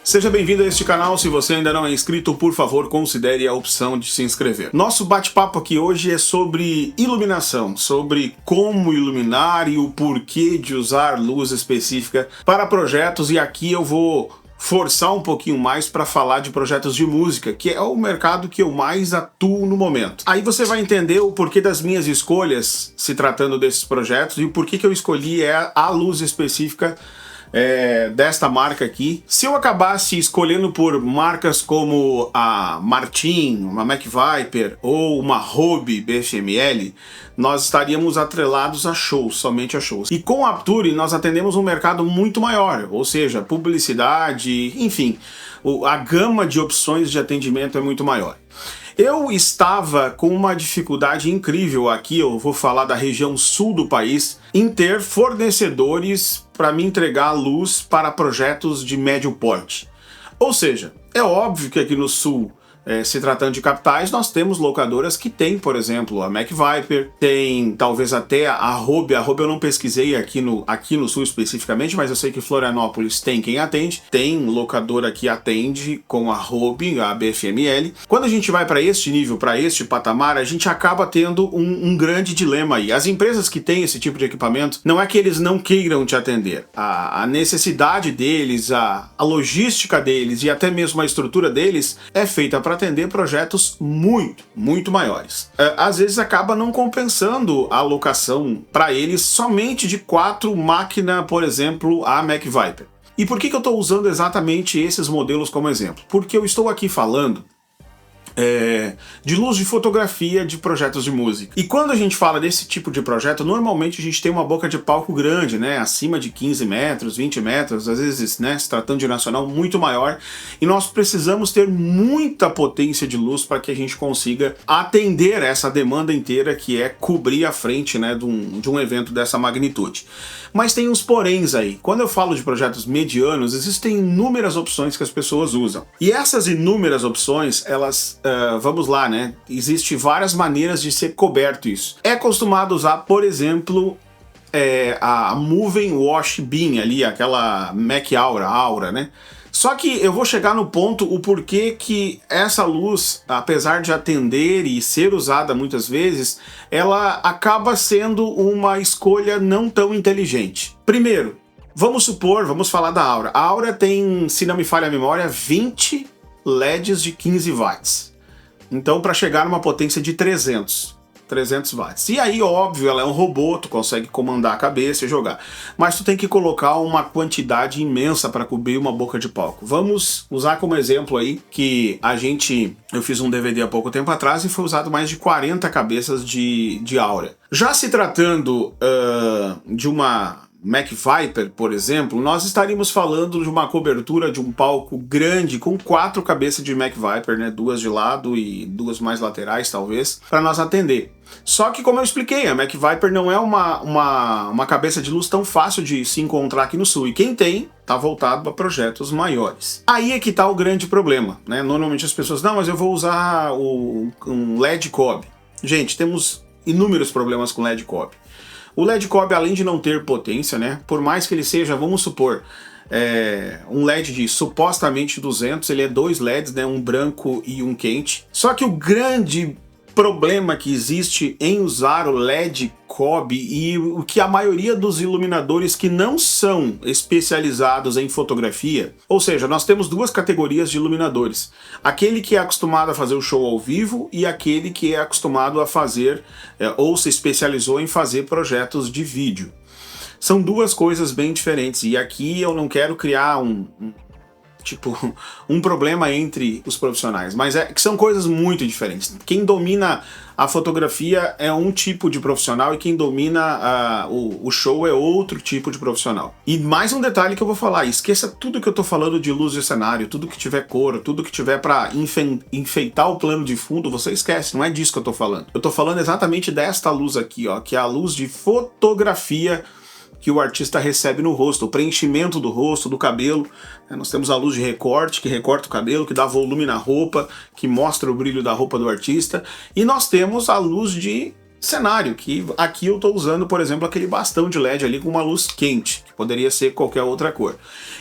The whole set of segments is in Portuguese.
Seja bem-vindo a este canal. Se você ainda não é inscrito, por favor, considere a opção de se inscrever. Nosso bate-papo aqui hoje é sobre iluminação, sobre como iluminar e o porquê de usar luz específica para projetos, e aqui eu vou forçar um pouquinho mais para falar de projetos de música, que é o mercado que eu mais atuo no momento. Aí você vai entender o porquê das minhas escolhas se tratando desses projetos e o porquê que eu escolhi a luz específica desta marca aqui. Se eu acabasse escolhendo por marcas como a Martin, uma Mac Viper ou uma Robe BFML, nós estaríamos atrelados a shows, somente a shows. E com a Apture nós atendemos um mercado muito maior, ou seja, publicidade, enfim, a gama de opções de atendimento é muito maior. Eu estava com uma dificuldade incrível aqui, eu vou falar da região sul do país, em ter fornecedores para me entregar luz para projetos de médio porte. Ou seja, é óbvio que aqui no sul, se tratando de capitais, nós temos locadoras que tem, por exemplo, a Mac Viper, tem talvez até a Robe. A Robe eu não pesquisei aqui no sul especificamente, mas eu sei que Florianópolis tem quem atende, tem locadora que atende com a Robe, a BFML. Quando a gente vai para este nível, para este patamar, a gente acaba tendo um grande dilema aí. As empresas que têm esse tipo de equipamento, não é que eles não queiram te atender. A necessidade deles, a logística deles e até mesmo a estrutura deles é feita para atender projetos muito maiores. Às vezes acaba não compensando a alocação para eles somente de 4 máquinas, por exemplo, a Mac Viper. E por que eu estou usando exatamente esses modelos como exemplo? Porque eu estou aqui falando de luz de fotografia de projetos de música. E quando a gente fala desse tipo de projeto, normalmente a gente tem uma boca de palco grande, né? Acima de 15 metros, 20 metros, às vezes, né, se tratando de nacional, muito maior. E nós precisamos ter muita potência de luz para que a gente consiga atender essa demanda inteira, que é cobrir a frente, né, de um evento dessa magnitude. Mas tem uns poréns aí. Quando eu falo de projetos medianos, existem inúmeras opções que as pessoas usam. E essas inúmeras opções, elas vamos lá, né? Existem várias maneiras de ser coberto isso. É costumado usar, por exemplo, a Moving Wash Beam ali, aquela Mac Aura, né? Só que eu vou chegar no ponto, o porquê que essa luz, apesar de atender e ser usada muitas vezes, ela acaba sendo uma escolha não tão inteligente. Primeiro, vamos falar da Aura. A Aura tem, se não me falha a memória, 20 LEDs de 15 watts. Então, para chegar numa potência de 300 watts. E aí, óbvio, ela é um robô, tu consegue comandar a cabeça e jogar. Mas tu tem que colocar uma quantidade imensa para cobrir uma boca de palco. Vamos usar como exemplo aí que eu fiz um DVD há pouco tempo atrás e foi usado mais de 40 cabeças de Aura. Já se tratando de uma Mac Viper, por exemplo, nós estaríamos falando de uma cobertura de um palco grande com 4 cabeças de Mac Viper, né, 2 de lado e 2 mais laterais, talvez, para nós atender. Só que, como eu expliquei, a Mac Viper não é uma cabeça de luz tão fácil de se encontrar aqui no sul, e quem tem está voltado para projetos maiores. Aí é que está o grande problema, né? Normalmente as pessoas, não, mas eu vou usar um LED Cob. Gente, temos inúmeros problemas com LED Cob. O LED Cob, além de não ter potência, né, por mais que ele seja, vamos supor, um LED de supostamente 200, ele é 2 LEDs, né, um branco e um quente. Só que o grande problema que existe em usar o LED Cob, e o que a maioria dos iluminadores que não são especializados em fotografia, ou seja, nós temos 2 categorias de iluminadores: aquele que é acostumado a fazer o show ao vivo e aquele que é acostumado a fazer ou se especializou em fazer projetos de vídeo. São 2 coisas bem diferentes, e aqui eu não quero criar um problema entre os profissionais, mas que são coisas muito diferentes. Quem domina a fotografia é um tipo de profissional e quem domina o show é outro tipo de profissional. E mais um detalhe que eu vou falar: esqueça tudo que eu tô falando de luz de cenário, tudo que tiver cor, tudo que tiver para enfeitar o plano de fundo, você esquece, não é disso que eu tô falando. Eu tô falando exatamente desta luz aqui, ó, que é a luz de fotografia que o artista recebe no rosto, o preenchimento do rosto, do cabelo. Nós temos a luz de recorte, que recorta o cabelo, que dá volume na roupa, que mostra o brilho da roupa do artista. E nós temos a luz de cenário, que aqui eu estou usando, por exemplo, aquele bastão de LED ali com uma luz quente, que poderia ser qualquer outra cor.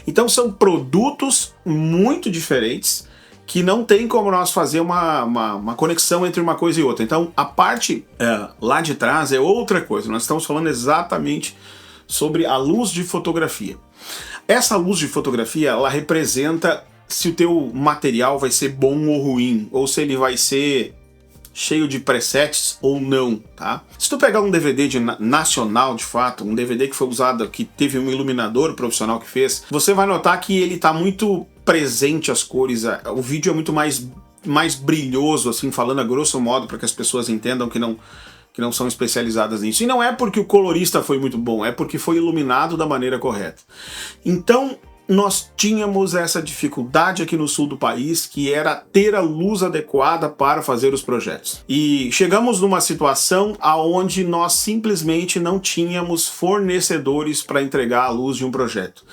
Então são produtos muito diferentes, que não tem como nós fazer uma conexão entre uma coisa e outra. Então a parte lá de trás é outra coisa, nós estamos falando exatamente sobre a luz de fotografia. Essa luz de fotografia, ela representa se o teu material vai ser bom ou ruim, ou se ele vai ser cheio de presets ou não, tá? Se tu pegar um DVD nacional, de fato, um DVD que foi usado, que teve um iluminador profissional que fez, você vai notar que ele tá muito presente as cores, o vídeo é muito mais brilhoso, assim, falando a grosso modo, para que as pessoas entendam que não são especializadas nisso. E não é porque o colorista foi muito bom, é porque foi iluminado da maneira correta. Então, nós tínhamos essa dificuldade aqui no sul do país, que era ter a luz adequada para fazer os projetos. E chegamos numa situação onde nós simplesmente não tínhamos fornecedores para entregar a luz de um projeto.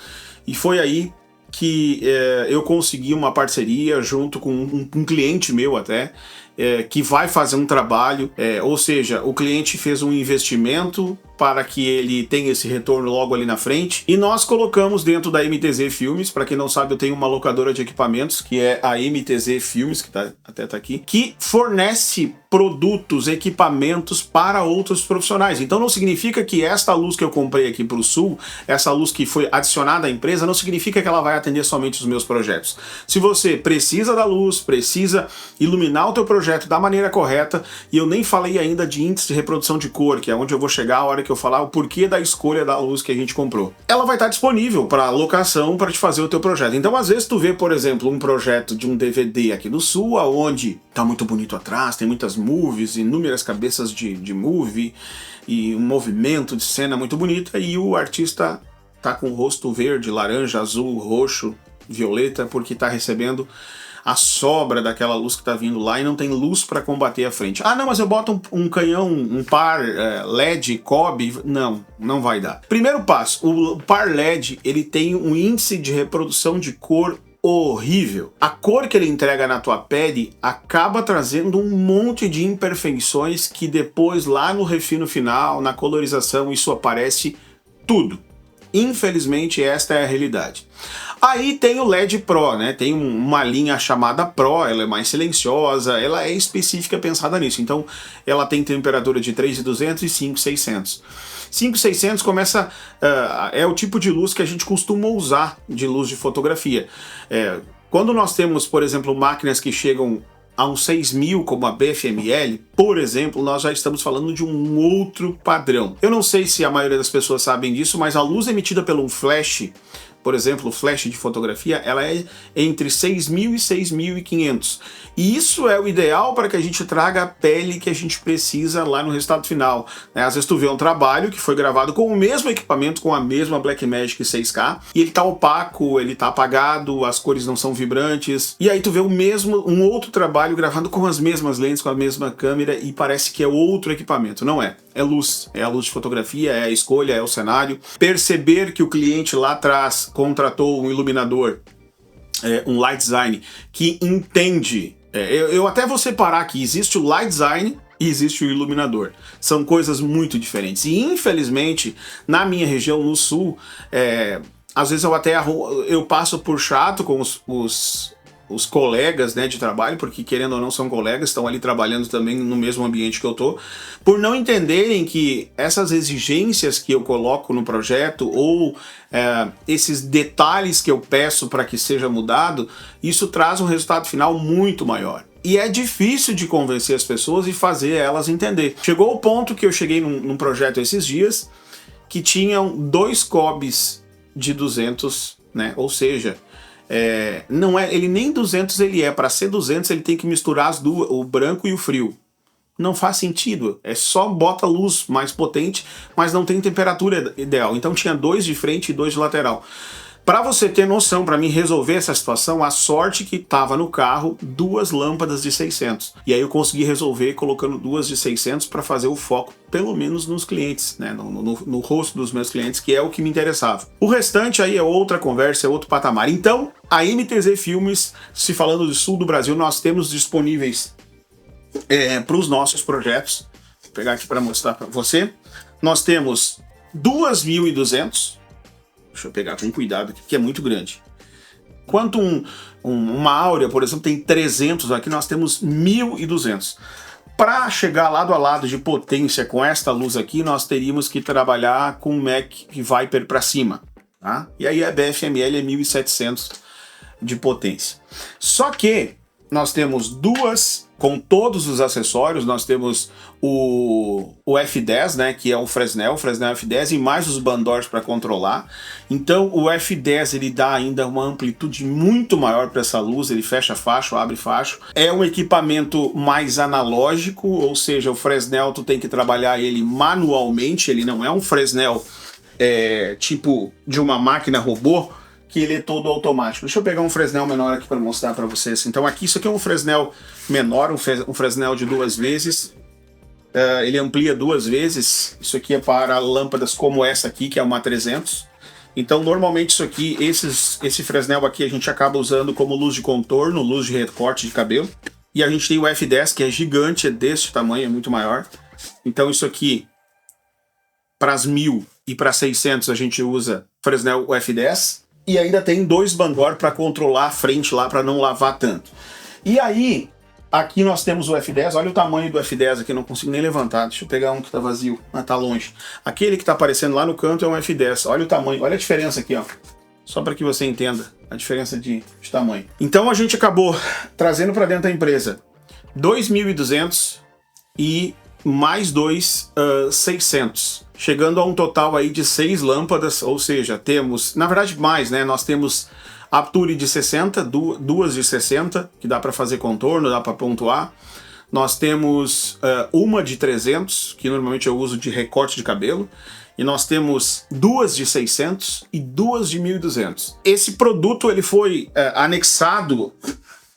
E foi aí que eu consegui uma parceria junto com um cliente meu até, que vai fazer um trabalho, ou seja, o cliente fez um investimento para que ele tenha esse retorno logo ali na frente, e nós colocamos dentro da MTZ Filmes. Para quem não sabe, eu tenho uma locadora de equipamentos, que é a MTZ Filmes, que até tá aqui, que fornece produtos, equipamentos para outros profissionais. Então não significa que esta luz que eu comprei aqui para o sul, essa luz que foi adicionada à empresa, não significa que ela vai atender somente os meus projetos. Se você precisa da luz, precisa iluminar o teu projeto da maneira correta, e eu nem falei ainda de índice de reprodução de cor, que é onde eu vou chegar a hora que eu falar o porquê da escolha da luz que a gente comprou. Ela vai estar disponível para locação para te fazer o teu projeto. Então às vezes tu vê, por exemplo, um projeto de um DVD aqui do sul, onde tá muito bonito atrás, tem muitas movies, inúmeras cabeças de movie e um movimento de cena muito bonito, e o artista tá com o rosto verde, laranja, azul, roxo, violeta, porque tá recebendo a sobra daquela luz que tá vindo lá e não tem luz para combater a frente. Ah, não, mas eu boto um canhão, um par LED, COB. Não vai dar. Primeiro passo, o par LED, ele tem um índice de reprodução de cor horrível. A cor que ele entrega na tua pele acaba trazendo um monte de imperfeições que depois, lá no refino final, na colorização, isso aparece tudo. Infelizmente, esta é a realidade. Aí tem o LED Pro, né? Tem uma linha chamada Pro, ela é mais silenciosa, ela é específica pensada nisso. Então, ela tem temperatura de 3.200 e 5.600. 5.600 começa... é o tipo de luz que a gente costuma usar de luz de fotografia. Quando nós temos, por exemplo, máquinas que chegam a uns 6.000, como a BFML, por exemplo, nós já estamos falando de um outro padrão. Eu não sei se a maioria das pessoas sabem disso, mas a luz emitida pelo flash, por exemplo, o flash de fotografia, ela é entre 6.000 e 6.500. E isso é o ideal para que a gente traga a pele que a gente precisa lá no resultado final. Às vezes tu vê um trabalho que foi gravado com o mesmo equipamento, com a mesma Blackmagic 6K, e ele tá opaco, ele tá apagado, as cores não são vibrantes, e aí tu vê um outro trabalho gravado com as mesmas lentes, com a mesma câmera, e parece que é outro equipamento. Não é. É luz. É a luz de fotografia, é a escolha, é o cenário. Perceber que o cliente lá atrás contratou um iluminador, um light design, que entende. Eu até vou separar aqui, existe o light design e existe o iluminador. São coisas muito diferentes. E infelizmente, na minha região, no sul, às vezes eu passo por chato com os colegas, né, de trabalho, porque querendo ou não são colegas, estão ali trabalhando também no mesmo ambiente que eu tô, por não entenderem que essas exigências que eu coloco no projeto, ou esses detalhes que eu peço para que seja mudado, isso traz um resultado final muito maior. E é difícil de convencer as pessoas e fazer elas entender. Chegou o ponto que eu cheguei num projeto esses dias, que tinham 2 COBs de 200, né, ou seja, não é, ele nem 200 ele é, para ser 200 ele tem que misturar o branco e o frio. Não faz sentido, só bota luz mais potente, mas não tem temperatura ideal. Então tinha 2 de frente e 2 de lateral. Para você ter noção, para mim resolver essa situação, a sorte que tava no carro 2 lâmpadas de 600. E aí eu consegui resolver colocando 2 de 600 para fazer o foco, pelo menos nos clientes, né? No rosto dos meus clientes, que é o que me interessava. O restante aí é outra conversa, é outro patamar. Então, a MTZ Filmes, se falando do sul do Brasil, nós temos disponíveis para os nossos projetos, pegar aqui para mostrar para você. Nós temos 2.200. Deixa eu pegar com cuidado aqui, porque é muito grande. Enquanto uma áurea, por exemplo, tem 300, aqui nós temos 1.200. Para chegar lado a lado de potência com esta luz aqui, nós teríamos que trabalhar com Mac Viper para cima. Tá? E aí a BFML é 1.700 de potência. Só que nós temos duas, com todos os acessórios, nós temos o F10, né, que é o Fresnel F10 e mais os bandors para controlar. Então o F10 ele dá ainda uma amplitude muito maior para essa luz, ele fecha facho, abre facho. É um equipamento mais analógico, ou seja, o Fresnel tu tem que trabalhar ele manualmente, ele não é um Fresnel tipo de uma máquina robô, que ele é todo automático. Deixa eu pegar um Fresnel menor aqui para mostrar para vocês. Então aqui, isso aqui é um Fresnel menor, um Fresnel de 2 vezes. Ele amplia 2 vezes. Isso aqui é para lâmpadas como essa aqui, que é uma 300. Então normalmente isso aqui, esse Fresnel aqui a gente acaba usando como luz de contorno, luz de recorte de cabelo. E a gente tem o F10, que é gigante, é desse tamanho, é muito maior. Então isso aqui, para as 1.000 e para 600 a gente usa Fresnel F10. E ainda tem 2 bandor para controlar a frente lá, para não lavar tanto. E aí, aqui nós temos o F10. Olha o tamanho do F10 aqui, não consigo nem levantar. Deixa eu pegar um que tá vazio, mas tá longe. Aquele que tá aparecendo lá no canto é um F10. Olha o tamanho, olha a diferença aqui, ó. Só para que você entenda a diferença de tamanho. Então a gente acabou trazendo para dentro da empresa 2.200 e mais 600. Chegando a um total aí de 6 lâmpadas, ou seja, temos, na verdade mais, né? Nós temos Apture de 60, duas de 60, que dá para fazer contorno, dá para pontuar. Nós temos uma de 300, que normalmente eu uso de recorte de cabelo. E nós temos 2 de 600 e 2 de 1.200. Esse produto ele foi anexado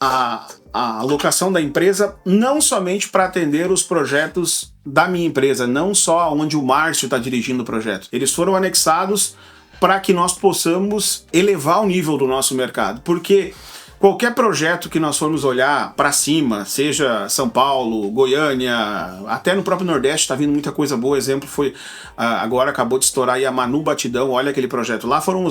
à alocação da empresa não somente para atender os projetos da minha empresa, não só onde o Márcio está dirigindo o projeto. Eles foram anexados para que nós possamos elevar o nível do nosso mercado, porque qualquer projeto que nós formos olhar para cima, seja São Paulo, Goiânia, até no próprio Nordeste está vindo muita coisa boa. Exemplo foi, agora acabou de estourar aí a Manu Batidão, olha aquele projeto. Lá foram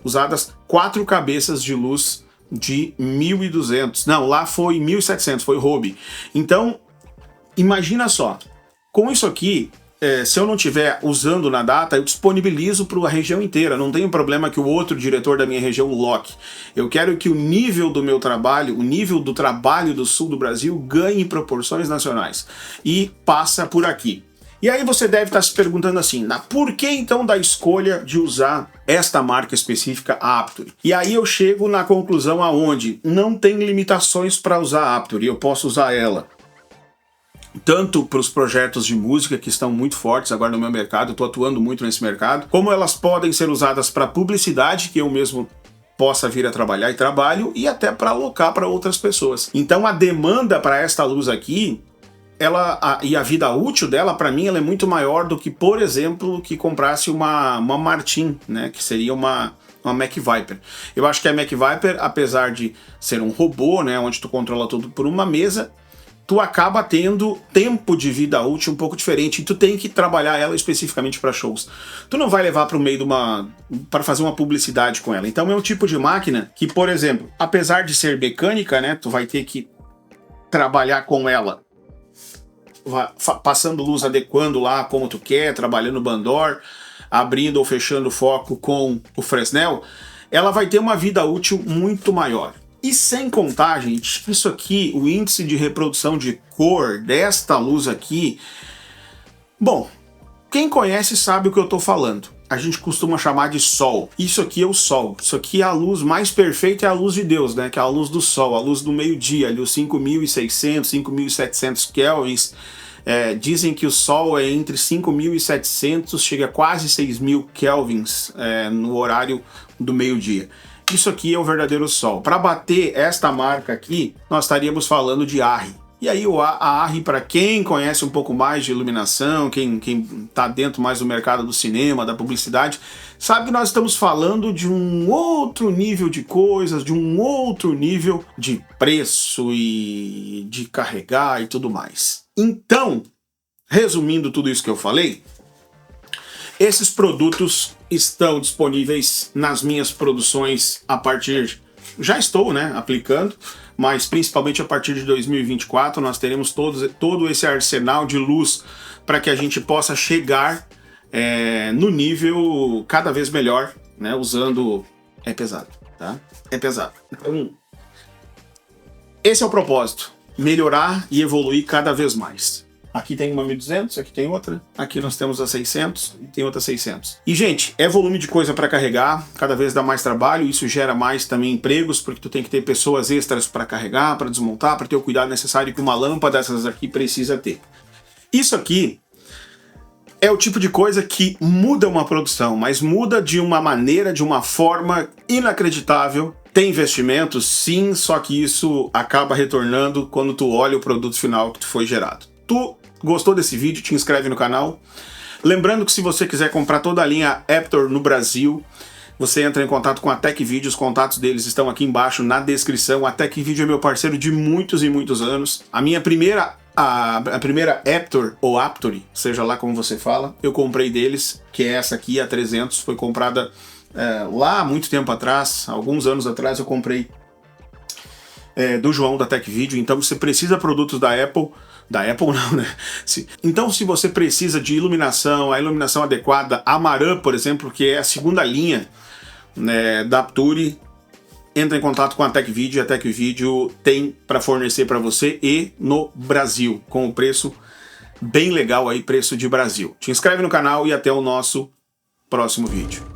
usadas 4 cabeças de luz de 1.200. Não, lá foi 1.700, foi Robe. Então, imagina só, com isso aqui, se eu não estiver usando na data, eu disponibilizo para a região inteira. Não tem problema que o outro diretor da minha região loque. Eu quero que o nível do meu trabalho, o nível do trabalho do sul do Brasil ganhe proporções nacionais. E passa por aqui. E aí você deve estar se perguntando assim, por que então da escolha de usar esta marca específica, a Apture? E aí eu chego na conclusão aonde não tem limitações para usar a Apture, eu posso usar ela tanto para os projetos de música que estão muito fortes agora no meu mercado, eu estou atuando muito nesse mercado, como elas podem ser usadas para publicidade, que eu mesmo possa vir a trabalhar e trabalho, e até para alocar para outras pessoas. Então a demanda para esta luz aqui, e a vida útil dela, para mim, ela é muito maior do que, por exemplo, que comprasse uma Martin, né, que seria uma Mac Viper. Eu acho que a Mac Viper, apesar de ser um robô, né, onde tu controla tudo por uma mesa, tu acaba tendo tempo de vida útil um pouco diferente e tu tem que trabalhar ela especificamente para shows. Tu não vai levar para o meio para fazer uma publicidade com ela. Então é um tipo de máquina que, por exemplo, apesar de ser mecânica, né, tu vai ter que trabalhar com ela passando luz, adequando lá como tu quer, trabalhando bandor, abrindo ou fechando o foco com o Fresnel, ela vai ter uma vida útil muito maior. E sem contar, gente, isso aqui, o índice de reprodução de cor desta luz aqui, bom, quem conhece sabe o que eu tô falando. A gente costuma chamar de sol. Isso aqui é o sol. Isso aqui é a luz mais perfeita, é a luz de Deus, né? Que é a luz do sol, a luz do meio-dia, ali os 5.600, 5.700 kelvins. Dizem que o sol é entre 5.700, chega a quase 6.000 kelvins no horário do meio-dia. Isso aqui é o verdadeiro sol. Para bater esta marca aqui, nós estaríamos falando de ARRI. E aí a ARRI, para quem conhece um pouco mais de iluminação, quem está dentro mais do mercado do cinema, da publicidade, sabe que nós estamos falando de um outro nível de coisas, de um outro nível de preço e de carregar e tudo mais. Então, resumindo tudo isso que eu falei, esses produtos estão disponíveis nas minhas produções a partir... Já estou, né, aplicando, mas principalmente a partir de 2024 nós teremos todo esse arsenal de luz para que a gente possa chegar no nível cada vez melhor, né, usando... É pesado, tá? É pesado. Então, esse é o propósito, melhorar e evoluir cada vez mais. Aqui tem uma 1200, aqui tem outra, aqui nós temos a 600 e tem outra 600. E, gente, é volume de coisa para carregar, cada vez dá mais trabalho, isso gera mais também empregos, porque tu tem que ter pessoas extras para carregar, para desmontar, para ter o cuidado necessário que uma lâmpada dessas aqui precisa ter. Isso aqui é o tipo de coisa que muda uma produção, mas muda de uma maneira, de uma forma inacreditável. Tem investimentos, sim, só que isso acaba retornando quando tu olha o produto final que foi gerado. Tu gostou desse vídeo? Te inscreve no canal. Lembrando que se você quiser comprar toda a linha Aptor no Brasil, você entra em contato com a TecVideo, os contatos deles estão aqui embaixo na descrição. A TecVideo é meu parceiro de muitos e muitos anos. A minha primeira Aptor, ou Aptory, seja lá como você fala, eu comprei deles, que é essa aqui, a 300, foi comprada lá há muito tempo atrás, alguns anos atrás eu comprei do João da TecVideo. Então você precisa de produtos da Apple não, né? Então se você precisa de iluminação, a iluminação adequada, a Maran, por exemplo, que é a segunda linha, né, da Aptory, entra em contato com a TecVideo. A TecVideo tem para fornecer para você e no Brasil, com o preço bem legal aí, preço de Brasil. Te inscreve no canal e até o nosso próximo vídeo.